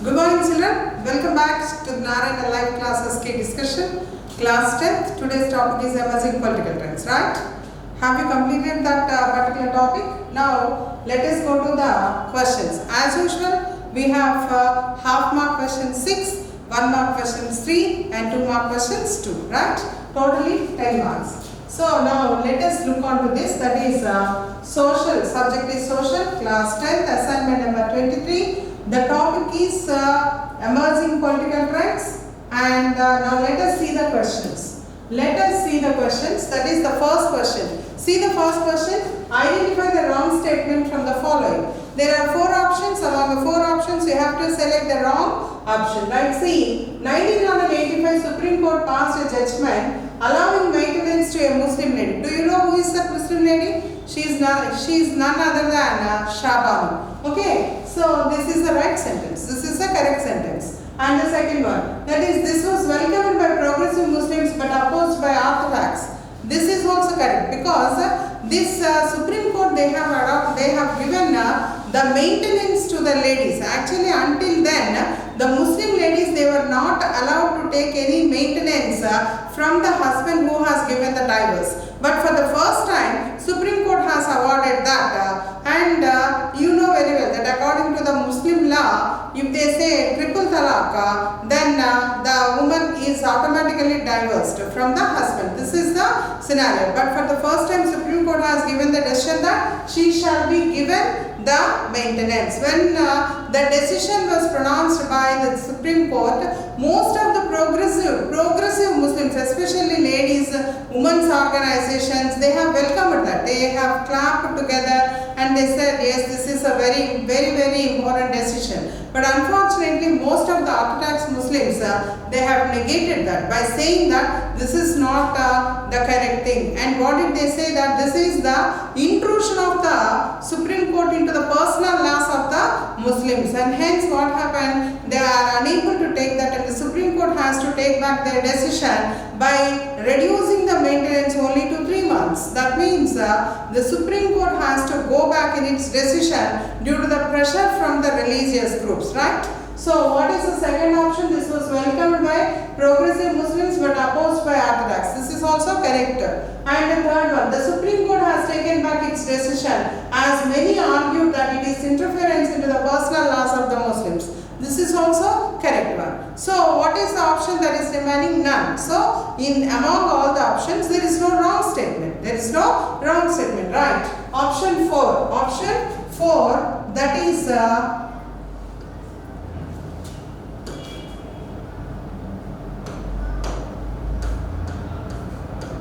Good morning children, welcome back to the Narayana Live Class SK discussion, class 10th. Today's topic is emerging political trends, right? Have you completed that particular topic? Now let us go to the questions. As usual, we have half mark questions 6, 1 mark questions 3 and 2 mark questions 2, right? Totally 10 marks. So now let us look on to this, that is social, subject is social, class 10th, assignment number 23. The topic is emerging political trends, and now let us see the questions. Let us see the questions. That is the first question. See the first question. Identify the wrong statement from the following. There are 4 options. Among the 4 options, you have to select the wrong option. Like see, 1985 Supreme Court passed a judgment allowing maintenance to a Muslim lady. Do you know who is that Muslim lady? She is none other than Shabani. Okay, so this is the right sentence. This is the correct sentence. And the second one, that is, this was welcomed by progressive Muslims but opposed by Orthodox. This is also correct because this Supreme Court they have given the maintenance to the ladies. Actually, until then, the Muslim ladies they were not allowed to take any maintenance from the husband who has given the divorce. But for the first time, Supreme Court has awarded that, and you know very well that according to the Muslim law, if they say triple talaq, then the woman is automatically divorced from the husband. This is the scenario. But for the first time, Supreme Court has given the decision that she shall be given the maintenance. When the decision was pronounced by the Supreme Court, most of the progressive Muslims, especially ladies, women's organizations, they have welcomed that. They have clapped together and they said, yes, this is a very, very, very important decision. But unfortunately, most of the Orthodox Muslims, they have negated that by saying that this is not the correct thing. And what did they say? That this is the intrusion of the Supreme Court into the personal laws of the Muslims. And hence what happened? They are unable to take that, and the Supreme Court has to take back their decision by reducing the maintenance only to 3 months. That means the Supreme Court has to go back in its decision due to the pressure from the religious groups, right? So what is the second option? This was welcomed by progressive Muslims but opposed by Orthodox. This is also correct. And the third one, the Supreme Court has taken back its decision as many argued that it is interference into the personal laws of the Muslims. This is also correct one. So what is the option that is remaining? None. So among all the options, there is no wrong statement. There is no wrong statement, right? Option 4. Option 4, that is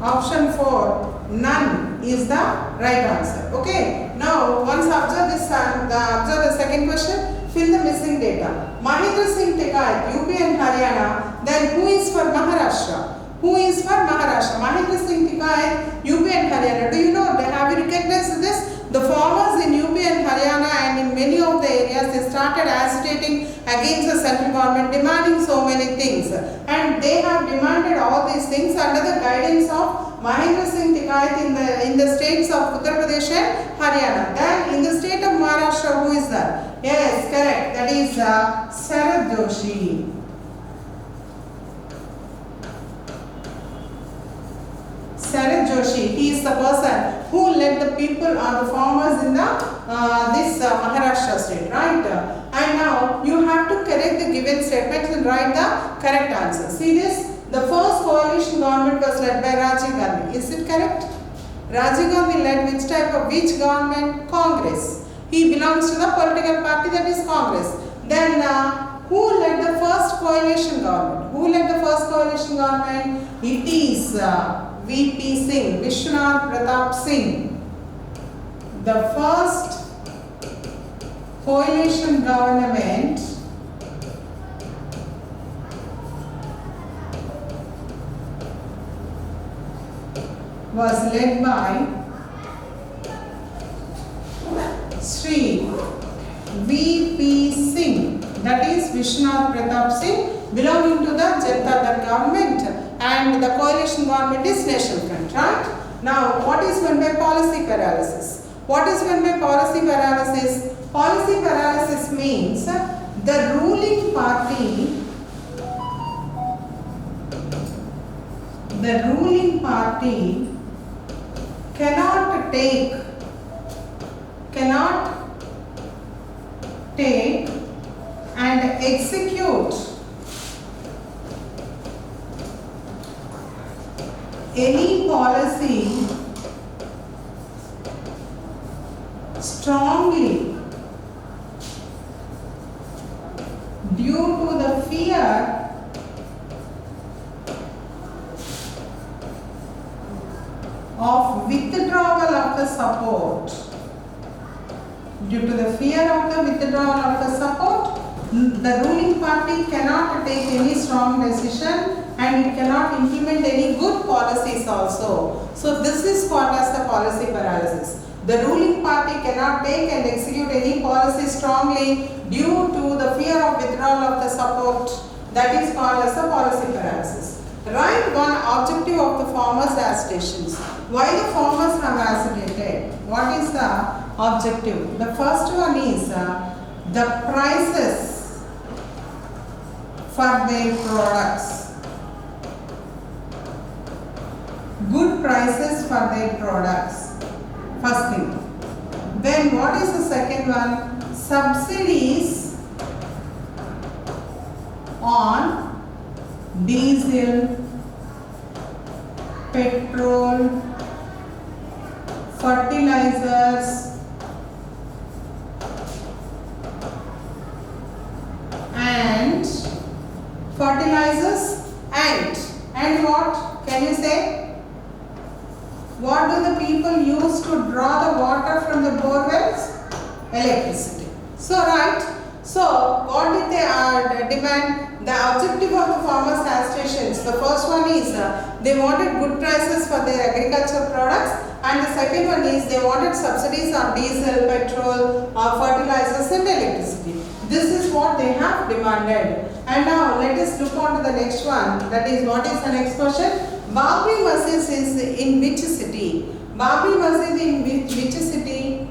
option 4, none is the right answer. Okay. Now once observe this, observe the second question. Fill the missing data. Mahendra Singh Tikait, UP and Haryana. Then who is for Maharashtra? Who is for Maharashtra? Mahendra Singh Tikait, UP and Haryana. Do you know? Have you recognized this? The farmers in UP and Haryana and in many of the areas, they started agitating against the central government, demanding so many things. And they have demanded all these things under the guidance of Mahendra Singh Tikait in the states of Uttar Pradesh and Haryana. Then in the state of Maharashtra, who is that? Yes, correct. That is Sharad Joshi. Sharad Joshi, he is the person who led the people or the farmers in this Maharashtra state, right? And now you have to correct the given statements and write the correct answer. See this? The first coalition government was led by Rajiv Gandhi. Is it correct? Rajiv Gandhi led which government? Congress. He belongs to the political party that is Congress. Then who led the first coalition government? Who led the first coalition government? It is VP Singh, Vishwanath Pratap Singh. The first coalition government was led by Sri VP Singh, that is Vishwanath Pratap Singh, belonging to the Janata Dal government, and the coalition government is National Front, right? Now, what is meant by policy paralysis? What is meant by policy paralysis? Policy paralysis means the ruling party cannot take and execute any policy strongly due to the fear of withdrawal of the support. Due to the fear of the withdrawal of the support, the ruling party cannot take any strong decision and it cannot implement any good policies also. So this is called as the policy paralysis. The ruling party cannot take and execute any policy strongly due to the fear of withdrawal of the support. That is called as the policy paralysis. Write one objective of the farmers' agitations. Why the farmers have agitated? What is the objective? The first one is the prices for their products. Good prices for their products. First thing. Then what is the second one? Subsidies on diesel, petrol, fertilizers and what can you say? What do the people use to draw the water from the bore wells? Electricity. So right. So what did they demand? The objective of the farmers' agitations. The first one is they wanted good prices for their agricultural products, and the second one is they wanted subsidies on diesel, petrol, fertilizers and electricity. This is what they have demanded. And now let us look on to the next one. That is, what is the next question? Babri Masjid is in which city? Babri Masjid in which city?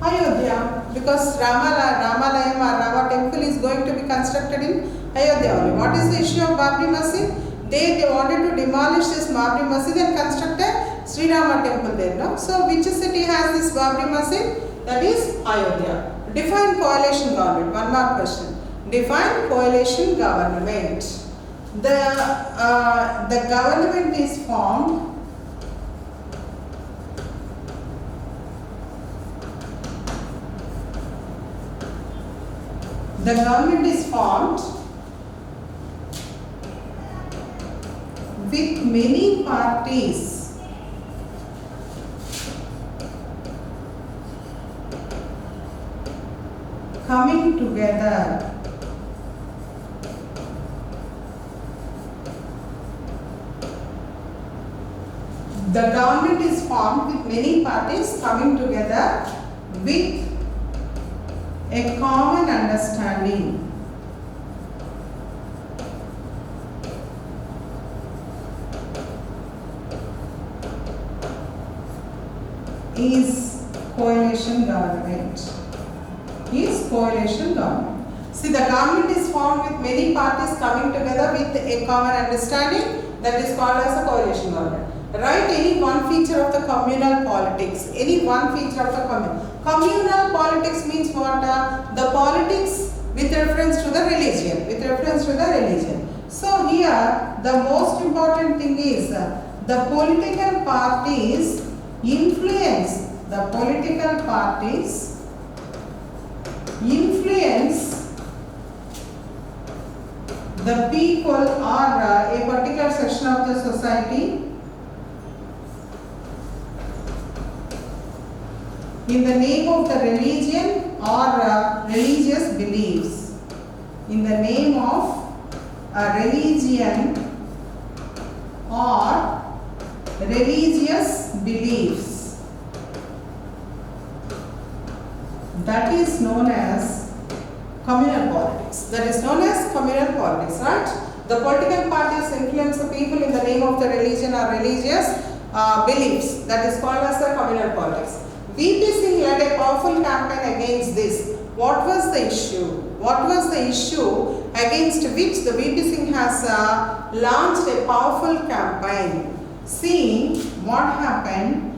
Ayodhya. Because Ramalayam or Rama temple is going to be constructed in Ayodhya only. What is the issue of Babri Masjid? They wanted to demolish this Babri Masjid and construct a Sri Rama temple there. No? So which city has this Babri Masjid? That is Ayodhya. Define coalition government. One more question. Define coalition government. The government is formed with many parties coming together The government is formed with many parties coming together with a common understanding. Is coalition government. See, the government is formed with many parties coming together with a common understanding, that is called as a coalition government. Write any one feature of the communal politics. Any one feature of the communal politics means what? The politics with reference to the religion. So here the most important thing is the political parties influence the people or a particular section of the society in the name of the religion or religious beliefs. In the name of a religion or religious beliefs. That is known as communal politics. Right? The political parties influence the people in the name of the religion or religious beliefs. That is called as the communal politics. VP Singh led a powerful campaign against this. What was the issue? What was the issue against which the VP Singh has launched a powerful campaign? See what happened.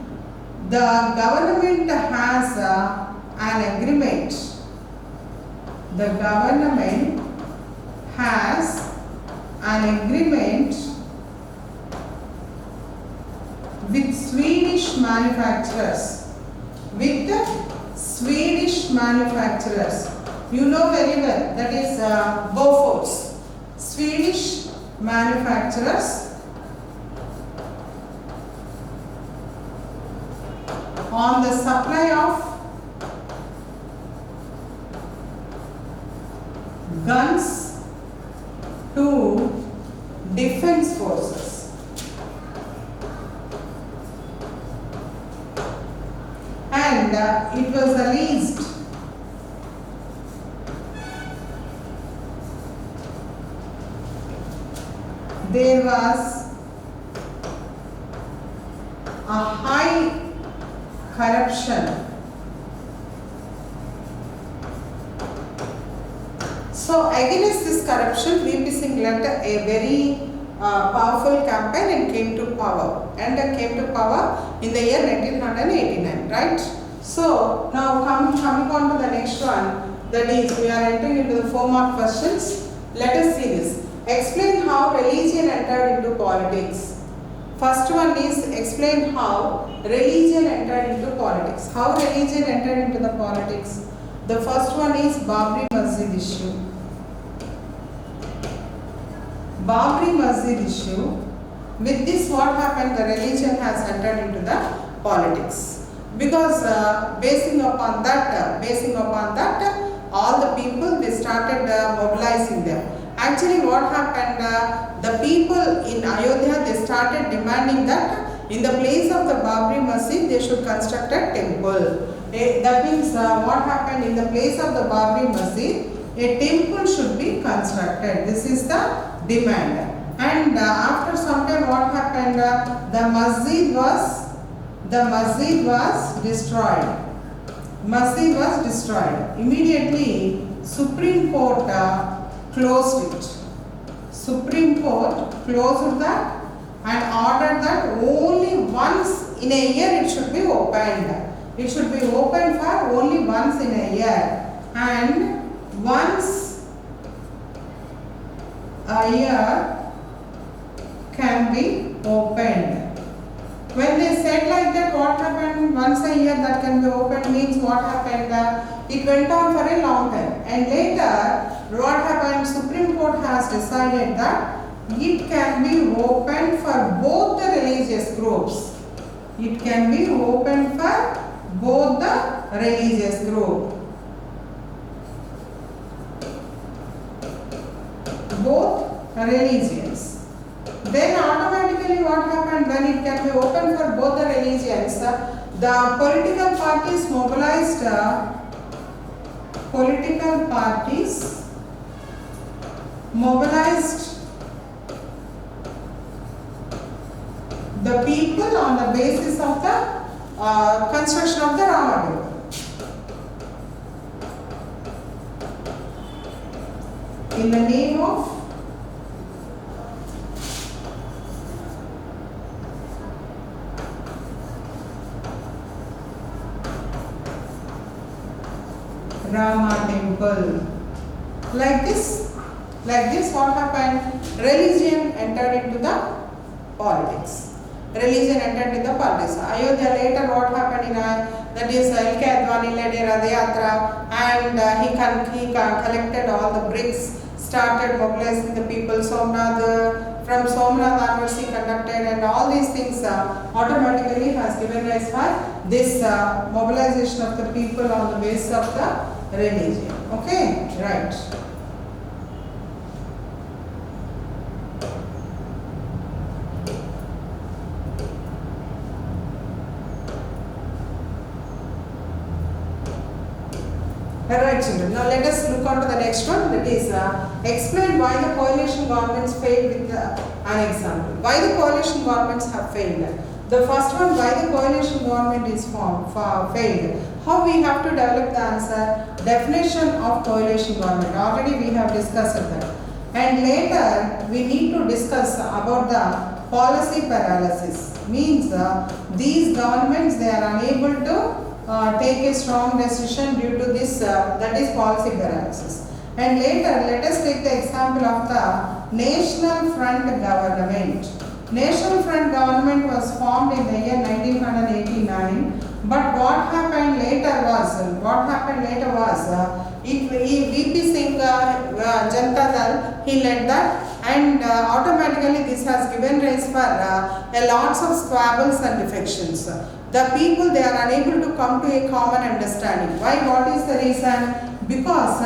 The government has an agreement. The government has an agreement with Swedish manufacturers. With the Swedish manufacturers. You know very well, that is Bofors. Swedish manufacturers on the supply of guns to defense forces. And it was released there was a high corruption. So against this corruption, VP Singh led a very powerful campaign and came to power. Came to power in the year 1989, right? So now coming on to the next one, that is we are entering into the 4-mark questions. Let us see this. Explain how religion entered into politics. First one is explain how religion entered into politics. How religion entered into the politics. The first one is Babri Masjid issue. Babri Masjid issue. With this, what happened? The religion has entered into the politics. Because basing upon that, all the people, they started mobilizing them. Actually, what happened? The people in Ayodhya, they started demanding that in the place of the Babri Masjid, they should construct a temple. That means what happened? In the place of the Babri Masjid, a temple should be constructed. This is the demand. And after some time, what happened? The masjid was destroyed. Masjid was destroyed. Immediately, Supreme Court closed it. Supreme Court closed that and ordered that only once in a year it should be opened. It should be opened for only once in a year, and once a year can be opened. When they said like that, what happened? Once a year that can be opened means what happened? It went on for a long time, and later what happened? Supreme Court has decided that it can be opened for both the religious groups. It can be opened for both the religious group. Both religions. Then automatically what happened? When it can be opened for both the religions, the political parties mobilized the people on the basis of the construction of the Rama Temple. In the name of Rama Temple. Like this, what happened? Religion entered into the politics. Religion entered into the politics. Ayodhya later what happened in that is L.K. Advani led a Rath Yatra, and he collected all the bricks, started mobilizing the people. From Somnath onwards he conducted, and all these things automatically has given rise for this mobilization of the people on the basis of the religion. Okay, right. Alright children, now let us look on to the next one, that is explain why the coalition governments failed with an example. Why the coalition governments have failed? The first one, why the coalition government is failed. How we have to develop the answer? Definition of coalition government. Already we have discussed that. And later we need to discuss about the policy paralysis. Means these governments, they are unable to take a strong decision due to this, that is policy paralysis. And later let us take the example of the National Front government. National Front government was formed in the year 1989, but what happened later was, VP Singh Janata Dal, he led that, and automatically this has given rise for a lots of squabbles and defections. The people, they are unable to come to a common understanding. Why? What is the reason? Because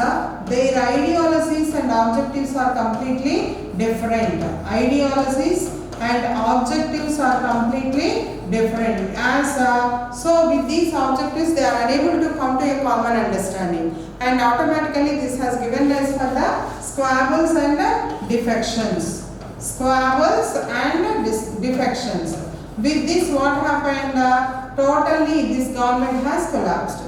their ideologies and objectives are completely different. Ideologies and objectives are completely different. So with these objectives, they are unable to come to a common understanding, and automatically this has given rise for the squabbles and defections. Squabbles and defections. With this, what happened? Totally this government has collapsed.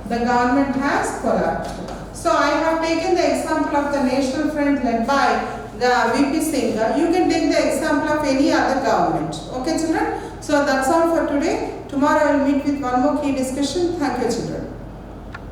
The government has collapsed. So I have taken the example of the National Front led by the VP Singh. You can take the example of any other government. Okay, children? So that's all for today. Tomorrow I will meet with one more key discussion. Thank you, children.